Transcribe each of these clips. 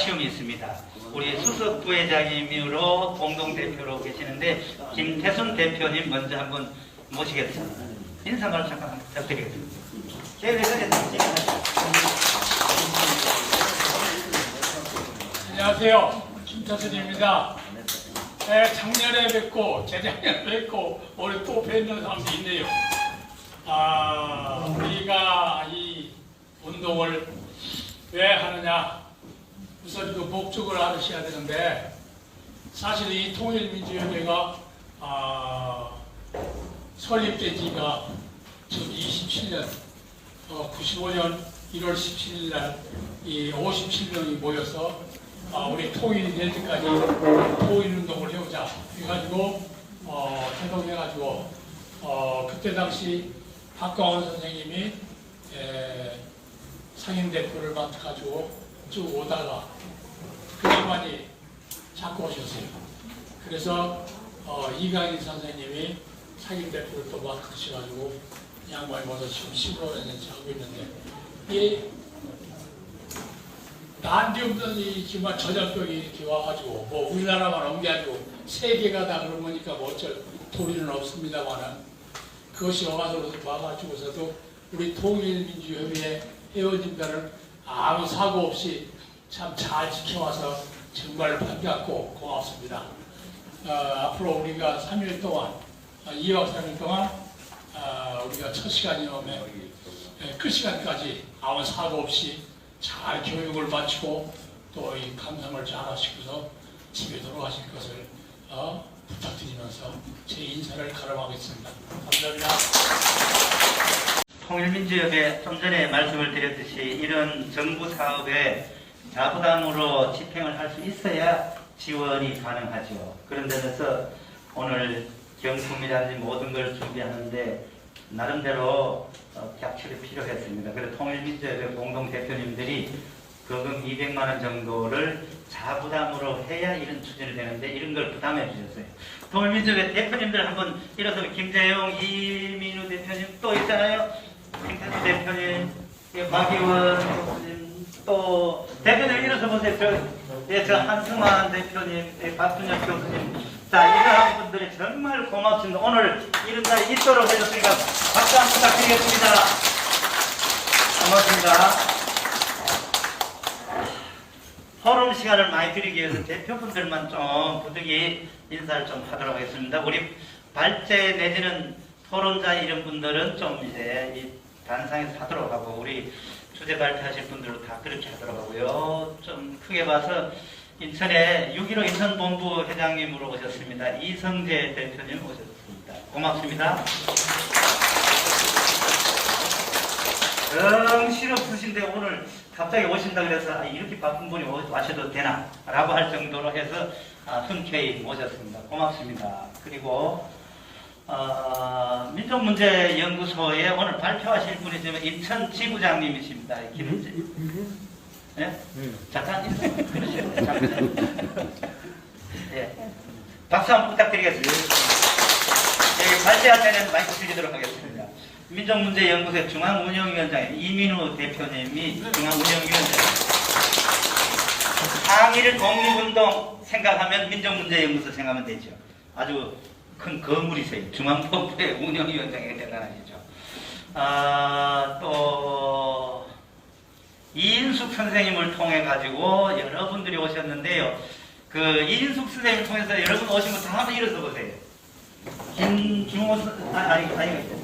아쉬움이 있습니다. 우리 수석 부회장님으로 공동대표로 계시는데 김태순 대표님 먼저 한번 모시겠습니다. 인사말 잠깐 부탁드리겠습니다. 안녕하세요. 김태순입니다. 작년에 뵙고 재작년에 뵙고 올해 또 뵙는 사람도 있네요. 우리가 이 운동을 왜 하느냐, 우선 그 목적을 알으셔야 되는데, 사실 이 통일민주연대가 설립된 지가 지금 27년 95년 1월 17일 날 이 57명이 모여서 우리 통일이 될 때까지 통일운동을 해오자 해가지고 해동해가지고 그때 당시 박광원 선생님이 상임대표를 맡아가지고 쭉 오다가 그 양반이 자꾸 오셨어요. 그래서 이강인 선생님이 상임대표를 또 맡으셔가지고 양반이 모두 지금 15년째 하고 있는데, 이 난데없는 이 정말 전염병이 이렇게 와가지고 뭐 우리나라만 온 게 아니고 세계가 다 그러니까 뭐 어쩔 도리는 없습니다만은, 그것이 와가지고서도 우리 통일민주협의회 회원님들은 아무 사고 없이 참 잘 지켜와서 정말 반갑고 고맙습니다. 앞으로 우리가 3일 동안 2박 3일 동안 우리가 첫 시간이면 끝 시간까지 아무 사고 없이 잘 교육을 마치고 또 이 감상을 잘 하시고서 집에 돌아가실 것을 부탁드리면서 제 인사를 가름하겠습니다. 감사합니다. 통일민주협에 좀 전에 말씀을 드렸듯이 이런 정부 사업에 자부담으로 집행을 할 수 있어야 지원이 가능하죠. 그런 데서 오늘 경품이라든지 모든 걸 준비하는데 나름대로 객출이 필요했습니다. 그래서 통일민주협의 공동대표님들이 거금 200만 원 정도를 자부담으로 해야 이런 추진이 되는데 이런 걸 부담해 주셨어요. 통일민주협의 대표님들 한번 일어서, 김재용, 이민우 대표님 또 있잖아요. 김태수 대표님, 박의원 대표님, 또 대표님 일어서 보세요. 저 한승환 대표님, 박준혁 교수님. 자, 이러한 분들이 정말 고맙습니다. 오늘 이런 날이 있도록 해줬으니까 박수 한번 부탁드리겠습니다. 고맙습니다. 토론 시간을 많이 드리기 위해서 대표분들만 좀 부득이 인사를 좀 하도록 하겠습니다. 우리 발제 내지는 토론자 이런 분들은 좀 이제 이 단상에서 하도록 하고, 우리 주제 발표하실 분들도 다 그렇게 하도록 하고요. 좀 크게 봐서 인천에 6.15 인천본부 회장님으로 오셨습니다. 이성재 대표님 오셨습니다. 고맙습니다. 정신없으신데 오늘 갑자기 오신다 그래서 이렇게 바쁜 분이 와셔도 되나? 라고 할 정도로 해서 흔쾌히 모셨습니다. 고맙습니다. 그리고 민족문제연구소에 오늘 발표하실 분이시면 인천 지부장님이십니다. 김은재. 네? 잠깐 인사. 그러시죠. 예. 박수 한번 부탁드리겠습니다. 예, 발제할 때는 마이크 드리도록 하겠습니다. 민족문제연구소 중앙운영위원장 이민우 대표님이 중앙운영위원장. 항일 독립운동 생각하면 민족문제연구소 생각하면 되죠. 아주 큰 거물이세요. 중앙본부의 운영위원장이 대단하시죠. 또 이인숙 선생님을 통해 가지고 여러분들이 오셨는데요. 그 이인숙 선생님을 통해서 여러분 오신 거 다 한번 일어서 보세요. 김중호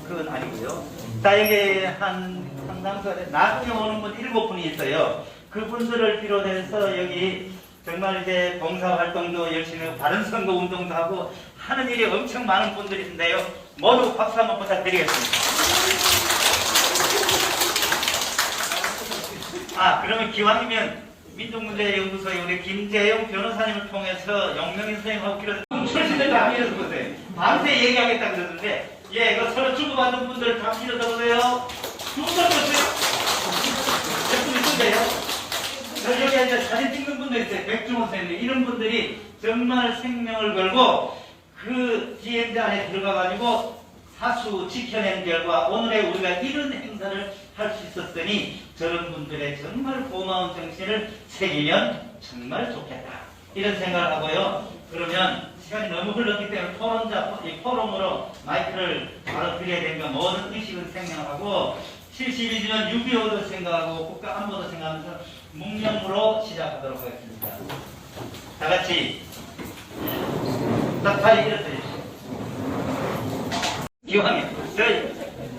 그건 아니고요. 자, 여기 상당수 나중에 오는 분 7분이 있어요. 그분들을 비롯해서 여기 정말 이제 봉사활동도 열심히 하고 바른선거 운동도 하고 하는 일이 엄청 많은 분들인데요. 모두 박수 한번 부탁드리겠습니다. 그러면 기왕이면 민족문제연구소에 우리 김재용 변호사님을 통해서 영명인 선생님하고 출신들 다 일어서 보세요. 밤새 얘기하겠다 그러던데, 이거 서로 주고받는 분들 다 일어서 보세요. 주고받는 보세요. 몇 분 있는데요. 여기 이제 사진 찍는 분도 있어요. 백종원 선생님, 이런 분들이 정말 생명을 걸고 그 DMZ 안에 들어가가지고 다수 지켜낸 결과 오늘의 우리가 이런 행사를 할 수 있었으니 저런 분들의 정말 고마운 정신을 새기면 정말 좋겠다. 이런 생각을 하고요. 그러면 시간이 너무 흘렀기 때문에 이 포럼으로 마이크를 바로 드려야 되니까 모든 의식은 생략하고 72주년 6.25도 생각하고 국가 안보도 생각하면서 묵념으로 시작하도록 하겠습니다. 다 같이 딱 빨리 일어서주십시오. 이왕에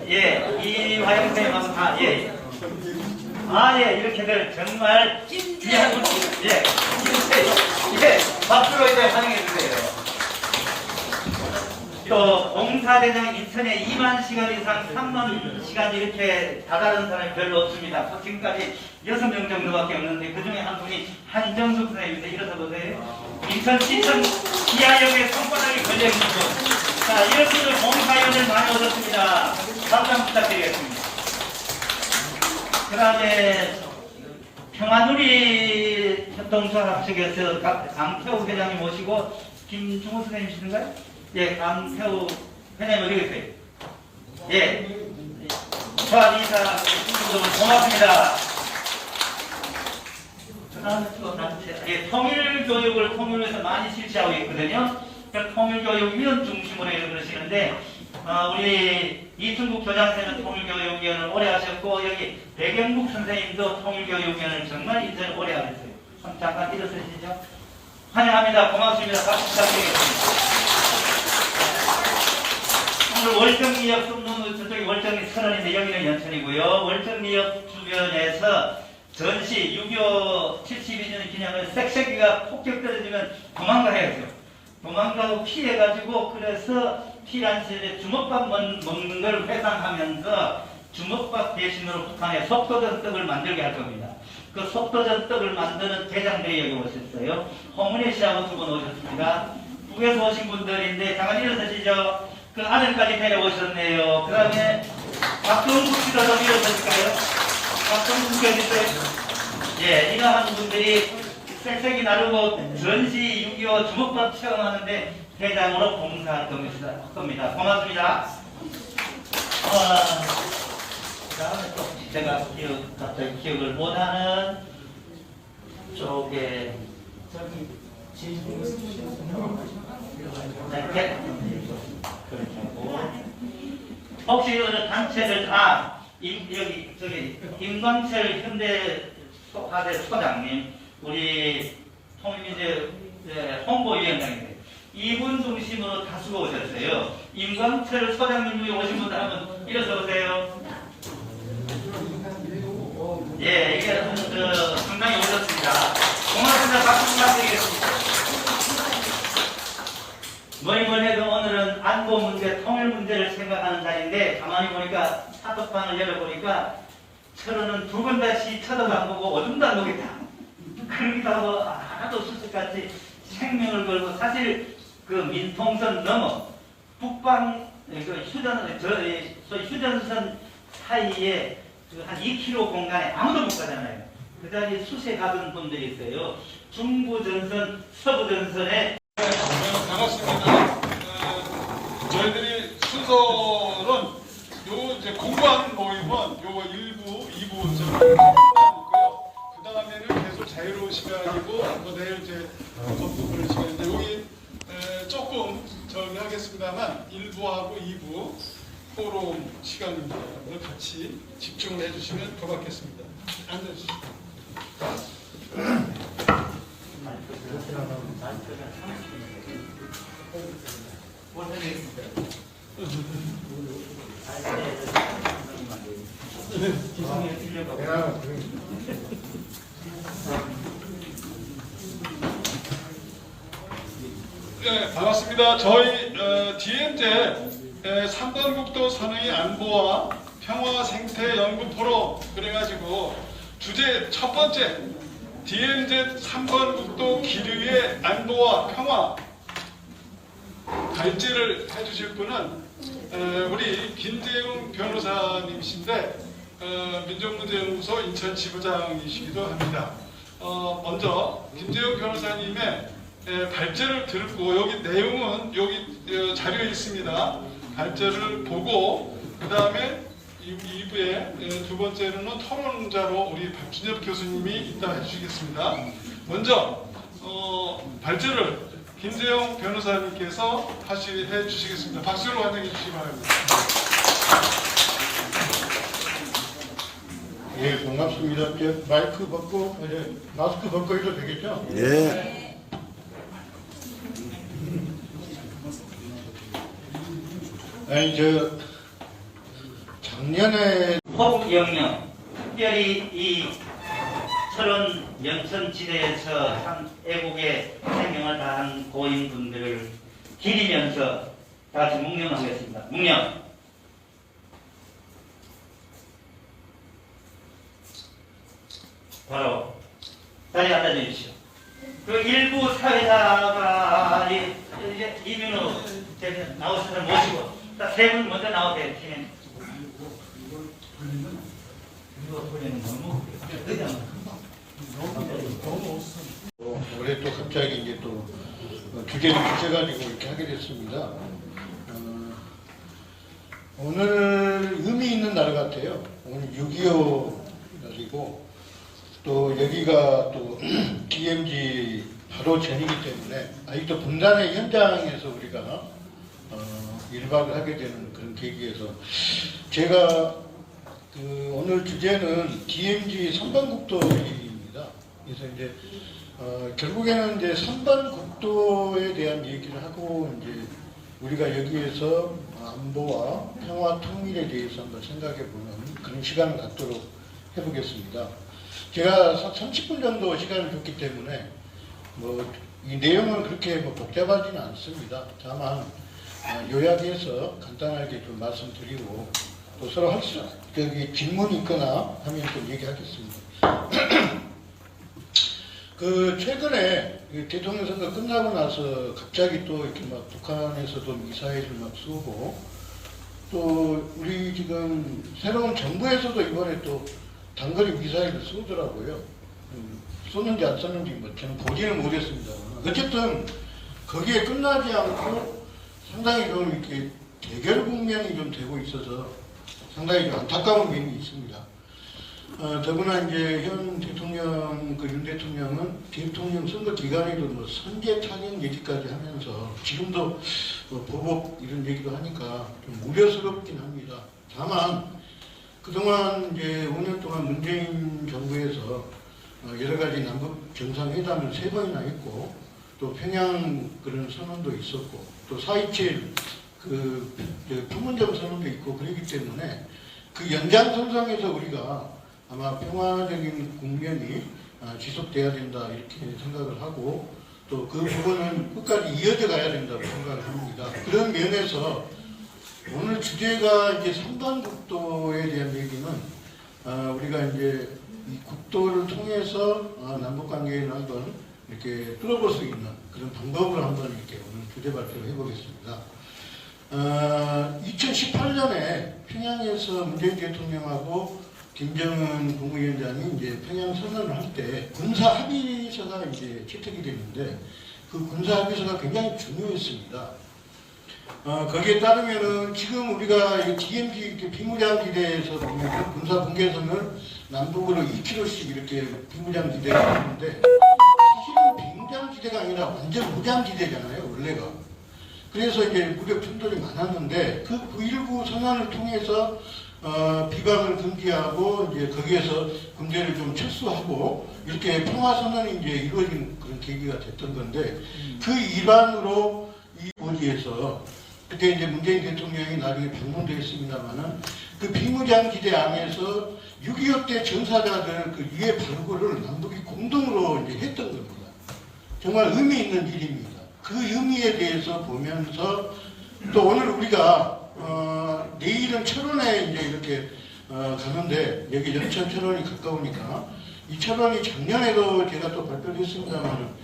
이화영 선생님하고 다 이렇게들 정말 귀한 분 박수로 이제 환영해 주세요. 또 봉사대장 인천에 2만 시간 이상 3만 시간 이렇게 다다른 사람이 별로 없습니다. 지금까지 6명 정도밖에 없는데 그중에 한 분이 한정숙 선생님인데 일어서 보세요. 인천 시청 기아역에 손바닥이 걸려있는 분. 자, 이런 분들 봉사위원을 많이 얻었습니다. 박수 한번 부탁드리겠습니다. 그 다음에 평화누리 협동조합 측에서 강태우 회장님 모시고 김중호 선생님이신가요? 예, 강태우 회장님 어디 계세요? 예, 조합 이사 분들 고맙습니다. 그 다음에 또 단체, 통일교육을 통일에서 많이 실시하고 있거든요. 통일교육위원 중심으로 해서 그러시는데 우리 이순국 교장선생님은 통일교육위원을 오래 하셨고 여기 백영국 선생님도 통일교육위원을 정말 인정을 오래 하셨어요. 잠깐 일어서시죠. 환영합니다. 고맙습니다. 박수 부탁드리겠습니다. 오늘 월정리역 저쪽이 월정리 선언인데 여기는 연천이고요. 월정리역 주변에서 전시 6.25 72주년 기념을 섹시기가 폭격 떨어지면 도망가야죠. 도망가고 피해가지고 그래서 피난 시절에 주먹밥 먹는 걸 회상하면서 주먹밥 대신으로 북한에 속도전 떡을 만들게 할 겁니다. 그 속도전 떡을 만드는 대장들이 여기 오셨어요. 홍은혜 씨하고 두 분 오셨습니다. 북에서 오신 분들인데 잠깐 일어서시죠. 그 아들까지 데려오셨네요. 그 다음에 박동국 씨도 좀 일어서실까요? 박동국 씨 어디 있어요? 예, 이러한 분들이 색색이 나르고 전시 6.25 주먹밥 체험하는데 대장으로 봉사할 겁니다. 고맙습니다. 그 다음에 또 제가 갑자기 기억을 못하는 쪽에 혹시 어느 단체를 여기 임광철 현대화대 소장님 우리 통일민주 홍보위원장인데 이분 중심으로 다수가 오셨어요. 임광철 소장님 중에 오신 분들 한번 일어서 보세요. 예, 이게 상당히 오셨습니다. 고맙습니다. 박수 부탁드리겠습니다. 뭐니 해도 오늘은 안보 문제, 통일 문제를 생각하는 자리인데 가만히 보니까 사톡방을 열어보니까 철호는 두 번 다시 쳐다도 안 보고 오줌도 안 보겠다. 그러기도 하고 하나도 수수같이 생명을 걸고 사실 그 민통선 넘어 북방 휴전선 사이에 한 2km 공간에 아무도 못 가잖아요. 그 자리에 수세 가던 분들이 있어요. 중부전선, 서부전선에 반갑습니다. 저희들이 순서는 요 이제 공부하는 모임은 요 1부, 2부 있고요. 그 다음에는 계속 자유로운 시간이고 또 내일 이제 검토하는 시간인데 여기 조금 저기 하겠습니다만 1부하고 2부 포럼 시간입니다. 오늘 같이 집중을 해주시면 고맙겠습니다. 앉아주시죠. 네, 반갑습니다. 저희 DMZ 3번국도 산의 안보와 평화 생태 연구 포럼 그래가지고 주제 첫 번째 DMZ 3번국도 기류의 안보와 평화 발제를 해주실 분은 우리 김재웅 변호사님이신데 민족문제연구소 인천지부장이시기도 합니다. 먼저 김재웅 변호사님의 발제를 듣고 여기 내용은 여기 자료에 있습니다. 발제를 보고 그 다음에 2부에 두 번째로는 토론자로 우리 박준엽 교수님이 이따 해주시겠습니다. 먼저 발제를 김재용 변호사님께서 해주시겠습니다. 박수로 환영해 주시기 바랍니다. 예, 반갑습니다. 이제 마이크 벗고, 이제 마스크 벗고 해도 되겠죠? 예. 아니, 작년에 혹영령, 특별히 이 철원 연천지대에서 참 애국의 생명을 다한 고인분들을 기리면서 다 같이 묵념하겠습니다. 묵념. 바로 자리에 앉아주십시오. 그 일부 사회자가 이제 이민호 대표 나오셔서 모시고 세 분 먼저 나오세요. 팀에. 이거 보려는 너무 올해 또 갑자기 이제 또 주제를 주셔가지고 이렇게 하게 됐습니다. 오늘 의미 있는 날 같아요. 오늘 6.25 날이고 또 여기가 또 DMZ 바로 전이기 때문에 아직도 분단의 현장에서 우리가 1박을 하게 되는 그런 계기에서 제가 오늘 주제는 DMZ 선반국도입니다. 그래서 이제 결국에는 이제 선반국도에 대한 얘기를 하고 이제 우리가 여기에서 안보와 평화 통일에 대해서 한번 생각해 보는 그런 시간을 갖도록 해보겠습니다. 제가 30분 정도 시간을 줬기 때문에 이 내용은 그렇게 복잡하지는 않습니다. 다만 요약해서 간단하게 좀 말씀드리고 또 서로 질문이 있거나 하면 좀 얘기하겠습니다. 최근에 대통령 선거 끝나고 나서 갑자기 또 이렇게 막 북한에서도 미사일을 막 쏘고 또 우리 지금 새로운 정부에서도 이번에 또 단거리 미사일을 쏘더라고요. 쏘는지 안 쏘는지 저는 보지는 못했습니다. 어쨌든 거기에 끝나지 않고 상당히 좀 이렇게 대결 국면이 좀 되고 있어서 상당히 좀 안타까운 면이 있습니다. 더구나 이제 현 대통령, 윤 대통령은 대통령 선거 기간에도 선제 타격 얘기까지 하면서 지금도 보복 이런 얘기도 하니까 좀 우려스럽긴 합니다. 다만 그동안 이제 5년 동안 문재인 정부에서 여러 가지 남북 정상회담을 3번이나 했고 또 평양 그런 선언도 있었고 또 4.27 판문점 선언도 있고 그렇기 때문에 그 연장선상에서 우리가 아마 평화적인 국면이 지속돼야 된다 이렇게 생각을 하고 또 그 부분은 끝까지 이어져 가야 된다고 생각을 합니다. 그런 면에서 오늘 주제가 이제 선반국도에 대한 얘기는 우리가 이제 이 국도를 통해서 남북 관계를 한번 이렇게 뚫어볼 수 있는 그런 방법을 한번 이렇게 오늘 주제 발표를 해보겠습니다. 2018년에 평양에서 문재인 대통령하고 김정은 국무위원장이 이제 평양 선언을 할 때 군사 합의서가 이제 채택이 됐는데 그 군사 합의서가 굉장히 중요했습니다. 거기에 따르면은 지금 우리가 DMZ 비무장지대에서 보면 군사 분계선을 남북으로 2km씩 이렇게 비무장지대가 있는데 사실은 비무장지대가 아니라 완전 무장지대잖아요, 원래가. 그래서 이제 무력 충돌이 많았는데 그 9.19 선언을 통해서 비방을 금지하고 이제 거기에서 군대를 좀 철수하고 이렇게 평화 선언이 이제 이루어진 그런 계기가 됐던 건데 그 일환으로 이 고지에서 그때 이제 문재인 대통령이 나중에 방문도 했습니다만은 그 비무장지대 안에서 6.25 때 전사자들 그 유해 발굴을 남북이 공동으로 이제 했던 겁니다. 정말 의미 있는 일입니다. 그 의미에 대해서 보면서 또 오늘 우리가 내일은 철원에 이제 이렇게 가는데 여기 연천 철원이 가까우니까 이 철원이 작년에도 제가 또 발표를 했습니다만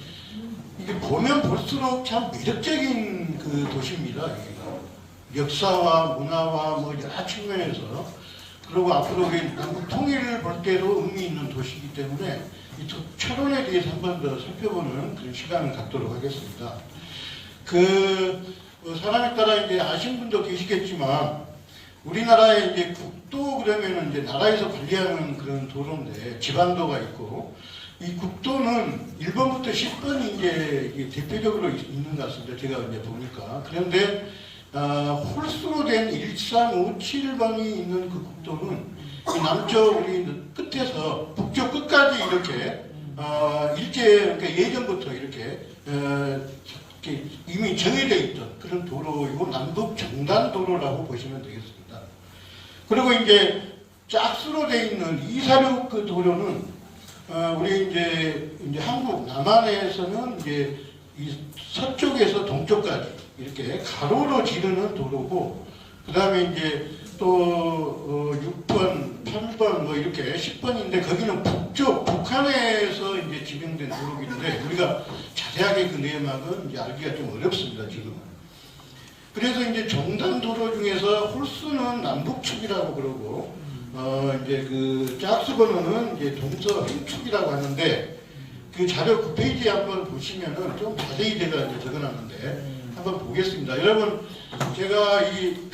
이게 보면 볼수록 참 매력적인 그 도시입니다. 여기가. 역사와 문화와 뭐 여러 측면에서 그리고 앞으로 우리 남북 통일을 볼 때도 의미 있는 도시이기 때문에 이 철원에 대해서 한 번 더 살펴보는 그런 시간을 갖도록 하겠습니다. 사람에 따라 이제 아시는 분도 계시겠지만 우리나라의 이제 국도 그러면은 이제 나라에서 관리하는 그런 도로인데 지방도가 있고 이 국도는 1번부터 10번이 이제 이게 대표적으로 있는 것 같습니다. 제가 이제 보니까. 그런데 홀수로 된 1357번이 있는 그 국도는 이 남쪽 우리 끝에서 북쪽 끝까지 이렇게 그러니까 예전부터 이렇게 이미 정해져 있던 그런 도로이고 남북 정단도로라고 보시면 되겠습니다. 그리고 이제 짝수로 돼 있는 246 그 도로는 우리 이제 한국 남한에서는 이제 이 서쪽에서 동쪽까지 이렇게 가로로 지르는 도로고, 그 다음에 이제 또 6번, 8번 뭐 이렇게 10번인데 거기는 북쪽 북한에서 이제 지정된 도로인데 우리가 자세하게 그 내막은 이제 알기가 좀 어렵습니다 지금. 그래서 이제 정단도로 중에서 홀수는 남북축이라고 그러고 이제 그 짝수번호는 이제 동서행축이라고 하는데 그 자료 9페이지에 한번 보시면은 좀 자세히 제가 이제 적어놨는데 한번 보겠습니다. 여러분 제가 이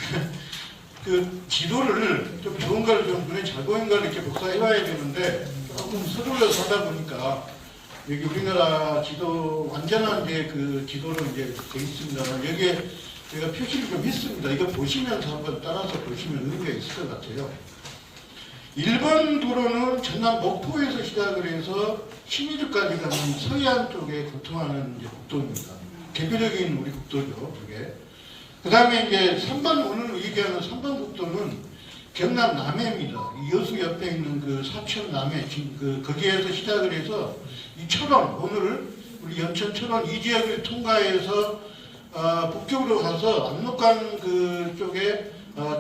그 지도를 좀 좋은 걸 좀 눈에 잘 보이는 걸 이렇게 복사해봐야 되는데 조금 서둘러서 하다 보니까 여기 우리나라 지도 완전한 이제 그 지도로 이제 돼 있습니다. 여기에 제가 표시를 좀 했습니다. 이거 보시면서 한번 따라서 보시면 의미가 있을 것 같아요. 1번 도로는 전남 목포에서 시작을 해서 신의주까지 가는 서해안 쪽에 고통하는 이제 국도입니다. 대표적인 우리 국도죠, 그게. 그 다음에 이제 3번 오늘 얘기하는 3번 국도는 경남 남해입니다. 이 여수 옆에 있는 그 사천 남해, 거기에서 시작을 해서 이 철원, 오늘 우리 연천 철원 이 지역을 통과해서 북쪽으로 가서 압록강 그 쪽에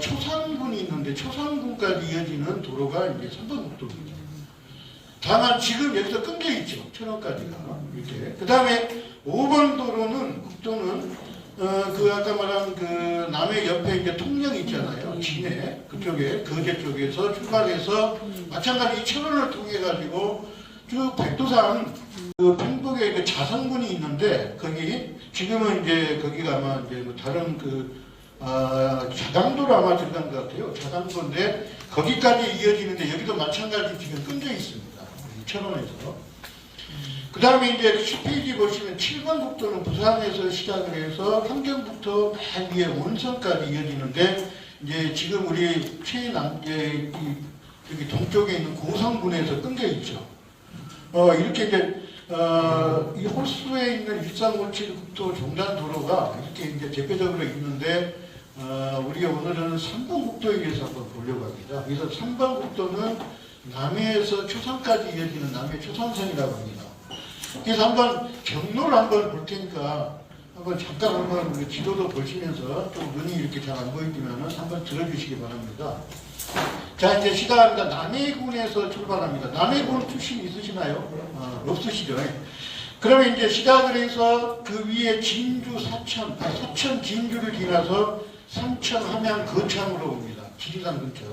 초산군이 있는데 초산군까지 이어지는 도로가 이제 3번 국도입니다. 다만 지금 여기서 끊겨 있죠. 천원까지가 이렇게. 그 다음에 5번 도로는 국도는 그 아까 말한 그 남해 옆에 이제 통영 있잖아요. 진해 그쪽에 거제 쪽에서 출발해서 마찬가지 천원을 통해 가지고 쭉 백두산 그 평북에 그 자성군이 있는데 거기 지금은 이제 거기가 아마 이제 뭐 다른 그 자강도로 아마 들어간 것 같아요. 자강도인데 거기까지 이어지는데 여기도 마찬가지 지금 끊겨 있습니다. 천원에서. 그 다음에 이제 10페이지 보시면 7번 국도는 부산에서 시작을 해서 함경부터 맨 위에 원성까지 이어지는데 이제 지금 우리 최남 여기 동쪽에 있는 고성군에서 끊겨 있죠. 이렇게 이제 이 홀수에 있는 1357 국도 종단도로가 이렇게 이제 대표적으로 있는데 우리가 오늘은 3번 국도에 대해서 한번 보려고 합니다. 그래서 3번 국도는 남해에서 초산까지 이어지는 남해 초산선이라고 합니다. 그래서 한번 경로를 한번 볼 테니까 한번 잠깐 한번 우리 지도도 보시면서 좀 눈이 이렇게 잘 안 보이지만은 한번 들어주시기 바랍니다. 자 이제 시작합니다. 남해군에서 출발합니다. 남해군 출신 있으시나요? 없으시죠? 그러면 이제 시작을 해서 그 위에 진주 사천 진주를 지나서 삼천 함양 거창으로 옵니다. 지리산 근처.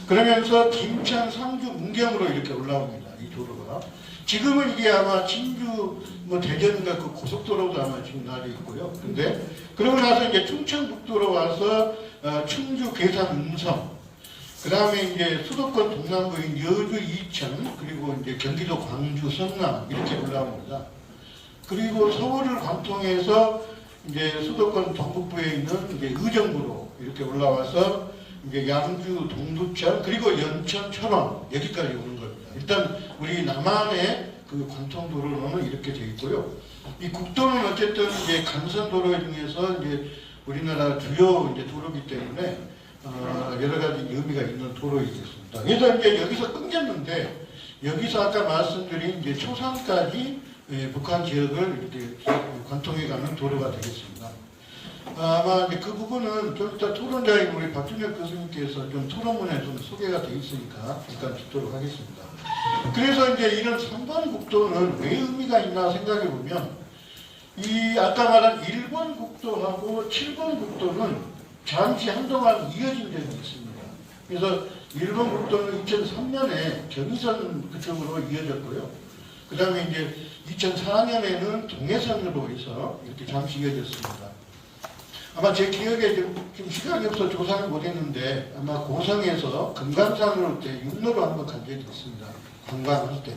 그러면서 김천 상주 문경으로 이렇게 올라옵니다. 이 도로가. 지금은 이게 아마 진주 뭐 대전인가 그 고속도로도 아마 지금 나와 있고요. 근데 그러고 나서 이제 충청북도로 와서 충주 괴산 음성, 그 다음에 이제 수도권 동남부인 여주 이천, 그리고 이제 경기도 광주 성남 이렇게 올라옵니다. 그리고 서울을 관통해서 이제 수도권 동북부에 있는 이제 의정부로 이렇게 올라와서 이제 양주 동두천 그리고 연천 철원 여기까지 오는 겁니다. 일단 우리 남한의 그 관통도로는 이렇게 되어 있고요. 이 국도는 어쨌든 이제 간선도로 중에서 이제 우리나라 주요 이제 도로이기 때문에 여러 가지 의미가 있는 도로이겠습니다. 그래서 이제 여기서 끊겼는데 여기서 아까 말씀드린 이제 초산까지 북한 지역을 이렇게 관통해가는 도로가 되겠습니다. 아마 이제 그 부분은 좀 이따 토론자인 우리 박준혁 교수님께서 좀 토론문에 좀 소개가 되어 있으니까 잠깐 듣도록 하겠습니다. 그래서 이제 이런 3번 국도는 왜 의미가 있나 생각해 보면 이 아까 말한 1번 국도하고 7번 국도는 잠시 한동안 이어진 적이 있습니다. 그래서 1번 국도는 2003년에 경의선 그쪽으로 이어졌고요. 그 다음에 이제 2004년에는 동해선으로 해서 이렇게 잠시 이어졌습니다. 아마 제 기억에 좀 시간이 없어 조사를 못했는데 아마 고성에서 금강산으로 때 육로로 한번 간 적이 있습니다. 관광할 때.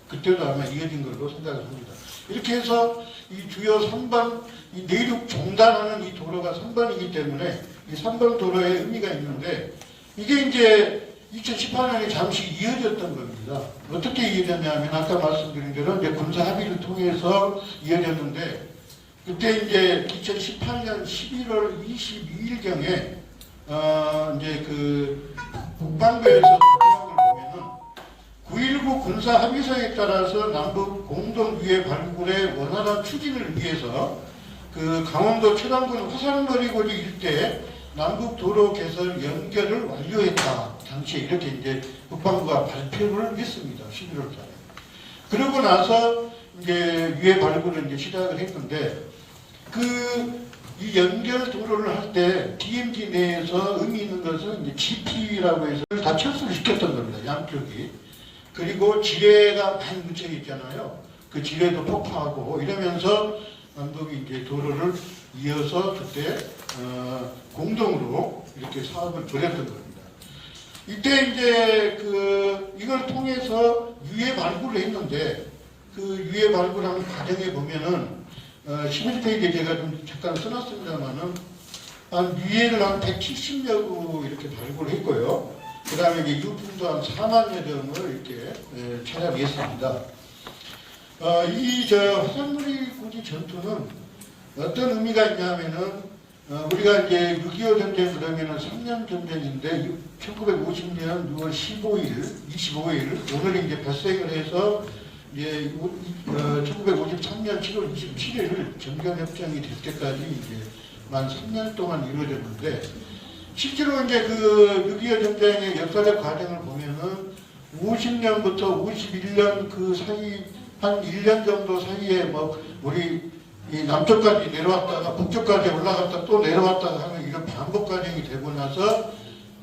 그때도 아마 이어진 걸로 생각을 합니다. 이렇게 해서 이 주요 3번, 이 내륙 종단하는 이 도로가 3번이기 때문에 이 3번 도로에 의미가 있는데 이게 이제 2018년에 잠시 이어졌던 겁니다. 어떻게 이어졌냐면 아까 말씀드린 대로 이제 군사 합의를 통해서 이어졌는데 그때 이제 2018년 11월 22일경에 이제 그 국방부에서 발표한 걸 보면은 9.19 군사 합의서에 따라서 남북 공동 유해 발굴의 원활한 추진을 위해서 그 강원도 철안군 화산거리고지 일대 남북 도로 개설 연결을 완료했다. 당시에 이렇게 이제 국방부가 발표를 했습니다. 11월 달에. 그러고 나서 이제 유해 발굴을 이제 시작을 했는데 이 연결 도로를 할 때 DMZ 내에서 의미 있는 것은 이제 GP라고 해서 다 철수를 시켰던 겁니다. 양쪽이. 그리고 지뢰가 많이 묻혀 있잖아요. 그 지뢰도 폭파하고 이러면서 남북이 이제 도로를 이어서 그때 공동으로 이렇게 사업을 벌였던 겁니다. 이때 이제 이걸 통해서 유해 발굴을 했는데 그 유해 발굴하는 과정에 보면은 11페이지에 제가 좀 잠깐 써놨습니다만은 유해를 한 170여 구 이렇게 발굴했고요. 그 다음에 이제 유품도 한 4만여 점을 이렇게 찾아냈습니다. 화산머리 고지 전투는 어떤 의미가 있냐면은 우리가 이제 6.25 전쟁 그러면은 3년 전쟁인데 1950년 6월 25일 오늘 이제 발생을 해서 이제 1953년 7월 27일 정전협정이 될 때까지 이제 만 3년 동안 이루어졌는데 실제로 이제 6.25 전쟁의 역사적 과정을 보면은 50년부터 51년 그 사이 한 1년 정도 사이에 뭐 우리 이 남쪽까지 내려왔다가 북쪽까지 올라갔다 또 내려왔다가 하는 이런 반복 과정이 되고 나서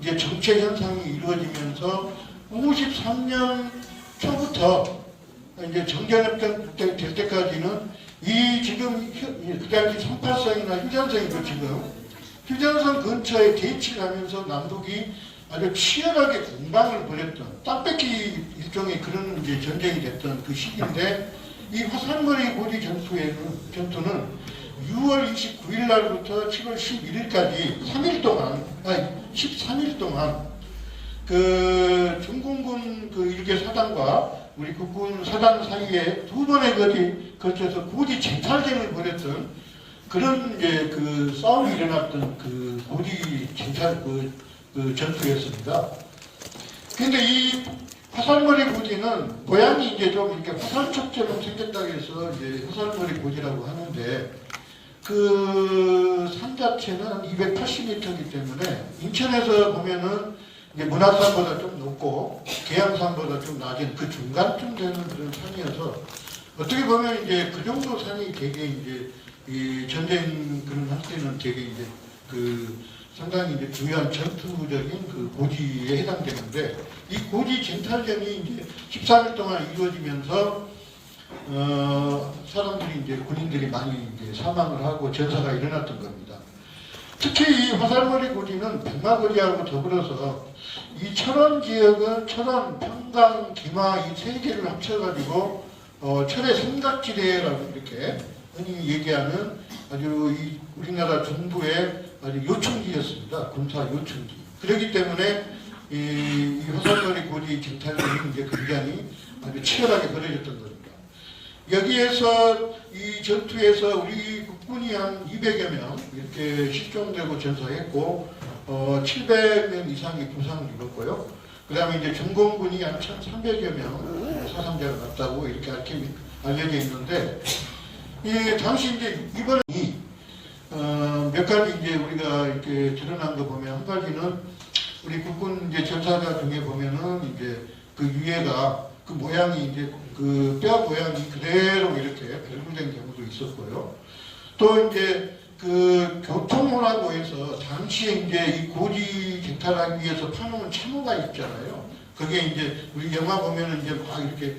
이제 정체 현상이 이루어지면서 53년 초부터 이제 정전협정 될 때까지는 이 지금 그 당시 38선이나 휴전선이고 지금 휴전선 근처에 대치를 하면서 남북이 아주 치열하게 공방을 벌였던 땅 뺏기 일종의 그런 이제 전쟁이 됐던 그 시기인데 이 화산머리 고지 전투는 6월 29일 날부터 7월 11일까지 13일 동안 그 중공군 그 일개 사단과 우리 국군 사단 사이에 두 번에 거쳐서 고지 쟁탈전을 벌였던 그런 이제 그 싸움이 일어났던 그 고지 쟁탈 그 전투였습니다. 근데 이 화살머리 고지는 모양이 이제 좀 이렇게 화살촉처럼 생겼다고 해서 이제 화살머리 고지라고 하는데 그 산 자체는 280m이기 때문에 인천에서 보면은 이제 문화산보다 좀 높고 계양산보다 좀 낮은 그 중간쯤 되는 그런 산이어서 어떻게 보면 이제 그 정도 산이 되게 이제 이 전쟁 그런 할 때는 되게 이제 그 상당히 이제 중요한 전투적인 그 고지에 해당되는데 이 고지 쟁탈전이 이제 13일 동안 이루어지면서 사람들이 이제 군인들이 많이 이제 사망을 하고 전사가 일어났던 겁니다. 특히 이 화살머리 고지는 백마고지하고 더불어서 이 철원 지역은 철원, 평강, 김하 이 세 개를 합쳐가지고 철의 삼각지대라고 이렇게 흔히 얘기하는 아주 이 우리나라 정부의 아주 요충지였습니다. 군사 요충지. 그렇기 때문에 이 화살머리 고지 쟁탈전이 이제 굉장히 아주 치열하게 벌어졌던 겁니다. 여기에서 이 전투에서 우리 국군이 한 200여 명 이렇게 실종되고 전사했고 700명 이상이 부상을 입었고요. 그 다음에 이제 전공군이 한 1,300여 명 사상자가 났다고 이렇게 알려져 있는데 당시 이제 이번에 몇 가지 이제 우리가 이렇게 드러난 거 보면 한 가지는 우리 국군 이제 전사자 중에 보면은 이제 그 유해가 그 모양이 이제 그 뼈 모양이 그대로 이렇게 발굴된 경우도 있었고요. 또 이제 그 교통호라고 해서 당시에 이제 이 고지 쟁탈하기 위해서 파놓은 참호가 있잖아요. 그게 이제 우리 영화 보면은 이제 막 이렇게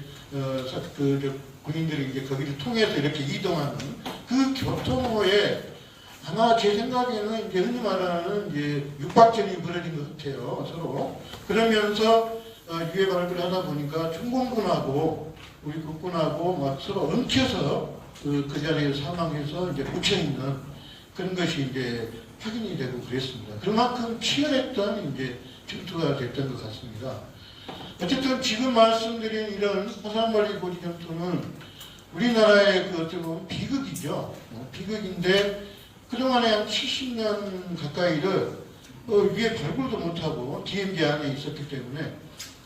군인들이 이제 거기를 통해서 이렇게 이동하는 그 교통호에 아마 제 생각에는 이제 흔히 말하는 이제 육박전이 벌어진 것 같아요, 서로. 그러면서 유해 발굴을 하다 보니까 중공군하고 우리 국군하고 막 서로 엉켜서 그 자리에 사망해서 이제 묻혀 있는 그런 것이 이제 확인이 되고 그랬습니다. 그만큼 치열했던 이제 전투가 됐던 것 같습니다. 어쨌든 지금 말씀드린 이런 화산발리 고지 전투는 우리나라의 그 어떻게 보면 비극이죠. 비극인데 그동안에 한 70년 가까이를 위에 발굴도 못하고 DMZ 안에 있었기 때문에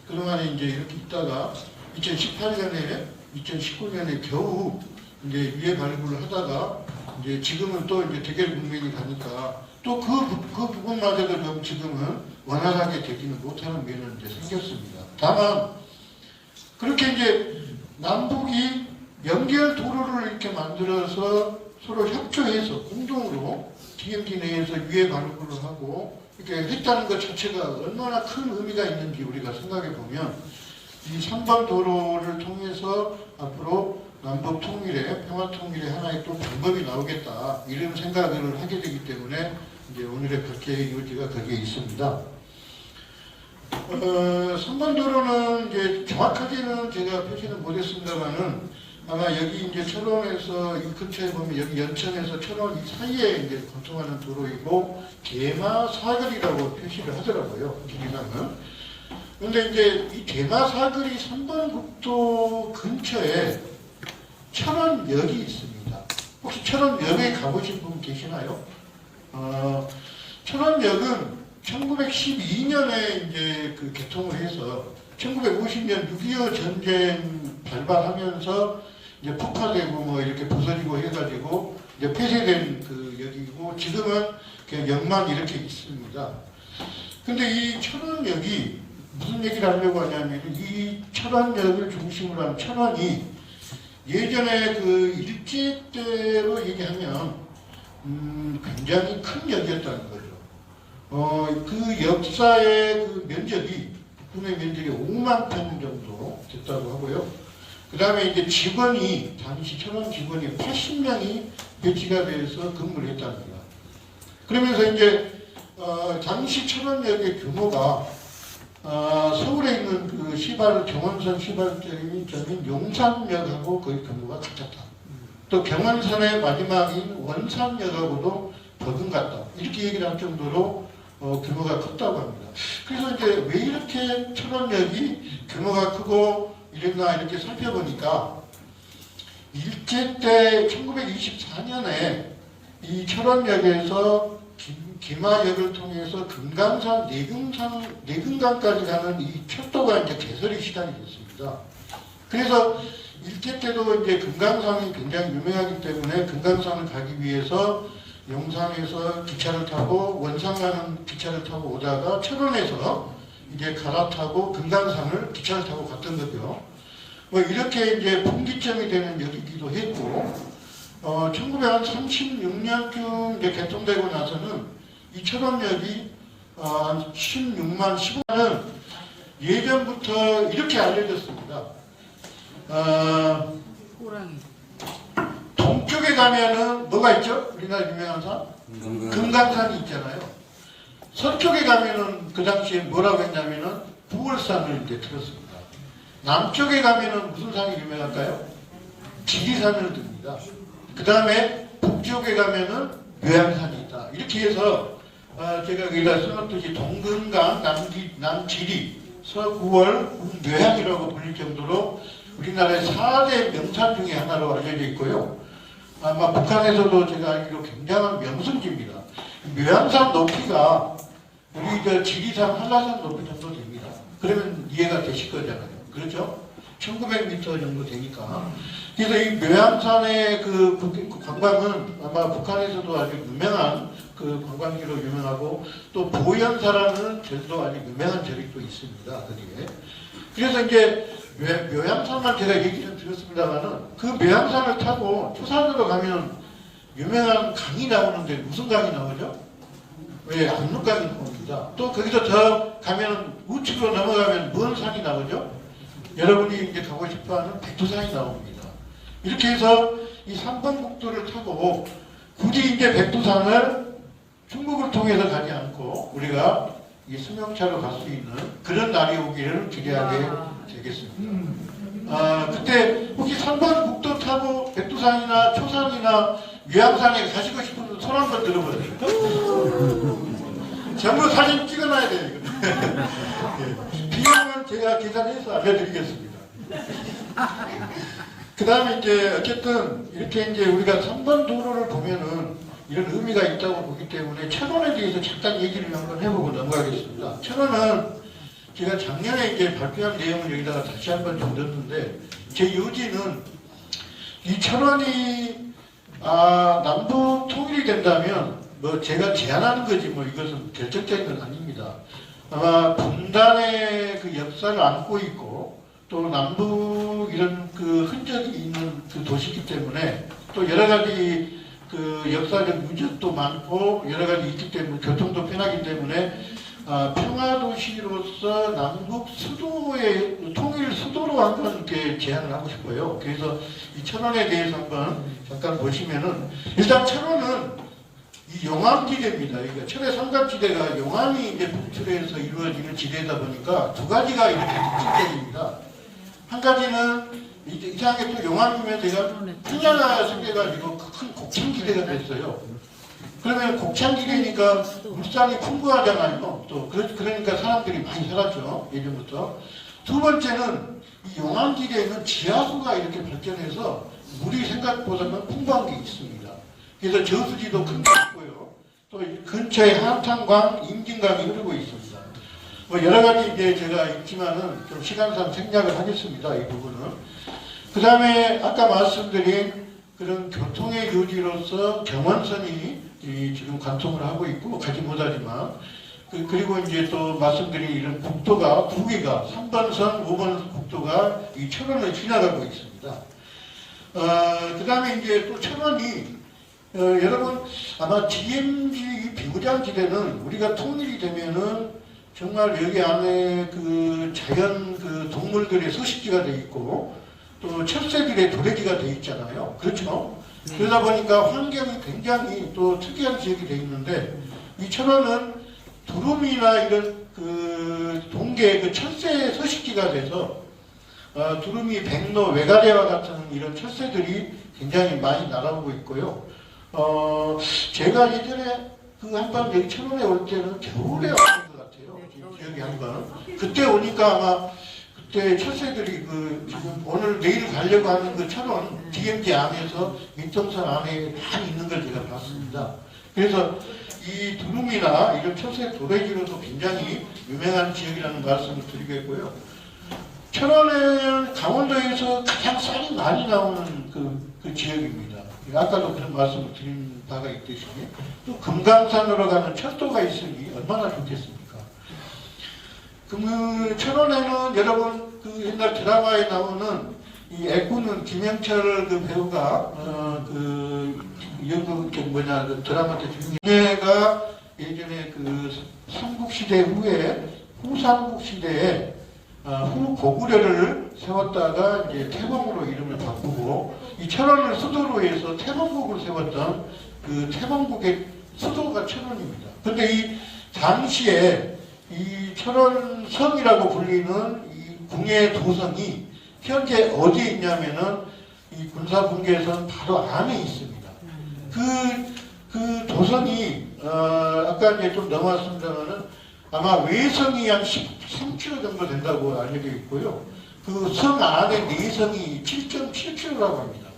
그동안에 이제 이렇게 있다가 2018년에 2019년에 겨우 이제 위에 발굴을 하다가 이제 지금은 또 이제 대결 국면이 가니까 또 그 부분마저도 좀 지금은 원활하게 되지는 못하는 면은 이제 생겼습니다. 다만 그렇게 이제 남북이 연결 도로를 이렇게 만들어서 서로 협조해서 공동으로 DMZ 내에서 위해 발굴을 하고 이렇게 했다는 것 자체가 얼마나 큰 의미가 있는지 우리가 생각해 보면 이 3번 도로를 통해서 앞으로 남북 통일의 평화 통일의 하나의 또 방법이 나오겠다 이런 생각을 하게 되기 때문에 이제 오늘의 국회의 요지가 거기에 있습니다. 3번 도로는 이제 정확하게는 제가 표시는 못했습니다만은 아마 여기 이제 철원에서 이 근처에 보면 여기 연천에서 철원 이 사이에 이제 관통하는 도로이고 대마 사거리라고 표시를 하더라고요. 길이상은. 그런데 이제 이 대마 사거리 3번 국도 근처에 철원역이 있습니다. 혹시 철원역에 가보신 분 계시나요? 철원역은 1912년에 이제 그 개통을 해서 1950년 6.25 전쟁 발발하면서 이제 폭파되고 뭐 이렇게 부서지고 해가지고 이제 폐쇄된 그 역이고 지금은 그냥 역만 이렇게 있습니다. 근데 이 철원역이 무슨 얘기를 하려고 하냐면 이 철원역을 중심으로 한 철원이 예전에 그 일제때로 얘기하면 굉장히 큰 역이었다는 거죠. 그 역사의 그 면적이 국내 면적이 5만 평 정도 됐다고 하고요. 그 다음에 이제 직원이 당시 철원 직원이 80명이 배치가 돼서 근무를 했답니다. 그러면서 이제 당시 철원역의 규모가 서울에 있는 그 경원선 시발점인 용산역하고 거의 규모가 같았다. 또 경원선의 마지막인 원산역하고도 버금갔다. 이렇게 얘기를 할 정도로 규모가 컸다고 합니다. 그래서 이제 왜 이렇게 철원역이 규모가 크고 이랬나 이렇게 살펴보니까 일제 때 1924년에 이 철원역에서 김하역을 통해서 금강산 내금강까지 가는 이 철도가 이제 개설이 시작이 됐습니다. 그래서 일제 때도 이제 금강산이 굉장히 유명하기 때문에 금강산을 가기 위해서 용산에서 기차를 타고 원산 가는 기차를 타고 오다가 철원에서 이제 갈아타고 금강산을 기차를 타고 갔던 거죠. 뭐 이렇게 이제 분기점이 되는 역이기도 했고, 1936년쯤 이제 개통되고 나서는 이 철원역이 16만 15만은 예전부터 이렇게 알려졌습니다. 호랑이. 동쪽에 가면은 뭐가 있죠? 우리나라 유명한 산? 금강산이 있잖아요. 서쪽에 가면은 그 당시에 뭐라고 했냐면은 부월산을 이제 들었습니다. 남쪽에 가면은 무슨 산이 유명할까요? 지리산을 듭니다. 그 다음에 북쪽에 가면은 묘양산이 있다. 이렇게 해서 제가 여기다 써놨듯이 동금강, 남지리, 서구월, 묘양이라고 불릴 정도로 우리나라의 4대 명산 중에 하나로 알려져 있고요. 아마 북한에서도 제가 알기로 굉장한 명승지입니다. 묘양산 높이가 우리 지리산, 한라산 높이 정도 됩니다. 그러면 이해가 되실 거잖아요. 그렇죠? 1900m 정도 되니까. 그래서 이 묘양산의 그 관광은 아마 북한에서도 아주 유명한 그 관광지로 유명하고 또 보현사라는 절도 아주 유명한 절이 또 있습니다. 거기에. 그래서 이제 묘양산만 제가 얘기 좀 드렸습니다만은 그 묘양산을 타고 초산으로 가면 유명한 강이 나오는데 무슨 강이 나오죠? 왜 압록강이 나옵니다. 또 거기서 더 가면 우측으로 넘어가면 무슨 산이 나오죠? 여러분이 이제 가고 싶어하는 백두산이 나옵니다. 이렇게 해서 이 3번 국도를 타고 굳이 이제 백두산을 중국을 통해서 가지 않고 우리가 이 승용차로 갈 수 있는 그런 날이 오기를 기대하게 되겠습니다. 그때 혹시 3번 국도 타고 백두산이나 초산이나 위암산에 가시고 싶은 분 손 한번 들어보세요. 전부 사진 찍어놔야 돼요. 예. 비용은 제가 계산해서 알려드리겠습니다. 그 다음에 이제 어쨌든 이렇게 이제 우리가 3번 도로를 보면은 이런 의미가 있다고 보기 때문에 천원에 대해서 잠깐 얘기를 한번 해보고 넘어가겠습니다. 천원은 제가 작년에 이제 발표한 내용을 여기다가 다시 한번 좀 넣었는데 제 요지는 이 천원이 남북 통일이 된다면 뭐 제가 제안하는 거지 뭐 이것은 결정적인 건 아닙니다. 아마 분단의 그 역사를 안고 있고 또 남북 이런 그 흔적이 있는 그 도시이기 때문에 또 여러 가지 그 역사적 유적도 많고 여러 가지 있기 때문에 교통도 편하기 때문에 평화도시로서 남북 수도의 통일 수도로 한번 이렇게 제안을 하고 싶어요. 그래서 이 천원에 대해서 한번 잠깐 보시면은 일단 천원은 이 용암지대입니다. 그러니까 철의 삼각지대가 용암이 이제 분출해서 이루어지는 지대다 보니까 두 가지가 이렇게 특징적입니다. 한 가지는 이상하게 또 용암이면 제가 풍야가 생겨가지고 큰 곡창지대가 됐어요. 그러면 곡창지대니까 물산이 풍부하잖아요. 또 그러니까 사람들이 많이 살았죠. 예전부터. 두 번째는 이 용암지대에는 지하수가 이렇게 발전해서 물이 생각보다는 풍부한 게 있습니다. 그래서 저수지도 큰 게 있고요. 또 근처에 한탄강, 임진강이 흐르고 있습니다. 뭐 여러 가지 이제 제가 있지만은 좀 시간상 생략을 하겠습니다. 이 부분은. 그 다음에 아까 말씀드린 그런 교통의 요지로서 경원선이 지금 관통을 하고 있고 가지 못하지만 그리고 이제 또 말씀드린 이런 국도가 두 개가 3번선, 5번 국도가 이 천원을 지나가고 있습니다. 그 다음에 이제 또 천원이 여러분 아마 DMZ 비무장지대는 우리가 통일이 되면은 정말 여기 안에 그 자연 그 동물들의 서식지가 돼 있고 또 철새들의 도래지가 돼 있잖아요. 그렇죠? 그러다 보니까 환경이 굉장히 또 특이한 지역이 돼 있는데 이 천원은 두루미나 이런 그 동계 그 철새 서식지가 돼서 두루미, 백로, 외가래와 같은 이런 철새들이 굉장히 많이 날아오고 있고요. 제가 예전에 그 한번 여기 천원에 올 때는 겨울에 왔던 것 같아요. 기억이 한번. 그때 오니까 아마 그때 철새들이 그 지금 오늘 내일 가려고 하는 그 천원 DMZ 안에서 민통선 안에 많이 있는 걸 제가 봤습니다. 그래서 이 두루미나 이런 철새 도래지로도 굉장히 유명한 지역이라는 말씀을 드리겠고요. 천원은 강원도에서 가장 쌀이 많이 나오는 그 지역입니다. 아까도 그런 말씀을 드린 바가 있듯이 또 금강산으로 가는 철도가 있으니 얼마나 좋겠습니까? 그 천원에는 여러분 그 옛날 드라마에 나오는 이 애꾸는 김영철 그 배우가 그 드라마 때 중요가 예전에 그 삼국시대 후에 후삼국시대에 후고구려를 세웠다가 이제 태봉으로 이름을 바꾸고 이 천원을 수도로 해서 태봉국을 세웠던 그 태봉국의 수도가 천원입니다. 그런데 이 당시에 이 천원성이라고 불리는 이 궁예 도성이 현재 어디에 있냐면은 이 군사분계선 바로 안에 있습니다. 그 도성이 아까 이제 좀 넘어왔습니다만은 아마 외성이 한 13km 정도 된다고 알려져 있고요. 그 성 안에 내성이 7.7km라고 합니다.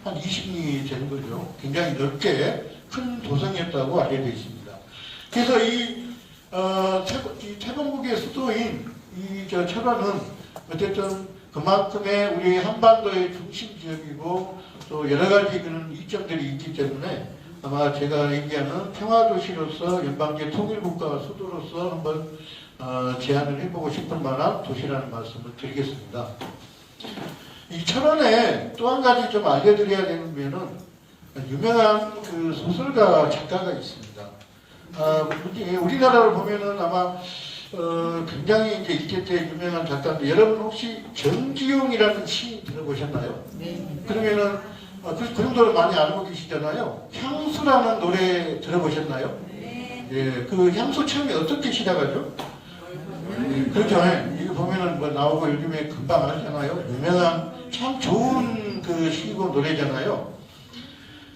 한 20리 되는 거죠. 굉장히 넓게 큰 도성이었다고 알려져 있습니다. 그래서 이 태봉국의 수도인 이 천원은 어쨌든 그만큼의 우리 한반도의 중심 지역이고 또 여러 가지 그런 이점들이 있기 때문에 아마 제가 얘기하는 평화도시로서 연방제 통일국가 수도로서 한번 제안을 해보고 싶을 만한 도시라는 말씀을 드리겠습니다. 이 천원에 또 한 가지 좀 알려드려야 되는 면은 유명한 그 소설가 작가가 있습니다. 우리나라를 보면은 아마 굉장히 이제 이때 유명한 작가인데 여러분 혹시 정지용이라는 시인 들어보셨나요? 네. 그러면은 그 정도로 많이 알고 계시잖아요. 향수라는 노래 들어보셨나요? 네. 예, 그 향수 처음에 어떻게 시작하죠? 그렇죠. 이거 보면은 뭐 나오고 요즘에 금방 하잖아요. 유명한 참 좋은 그 시곡 노래잖아요.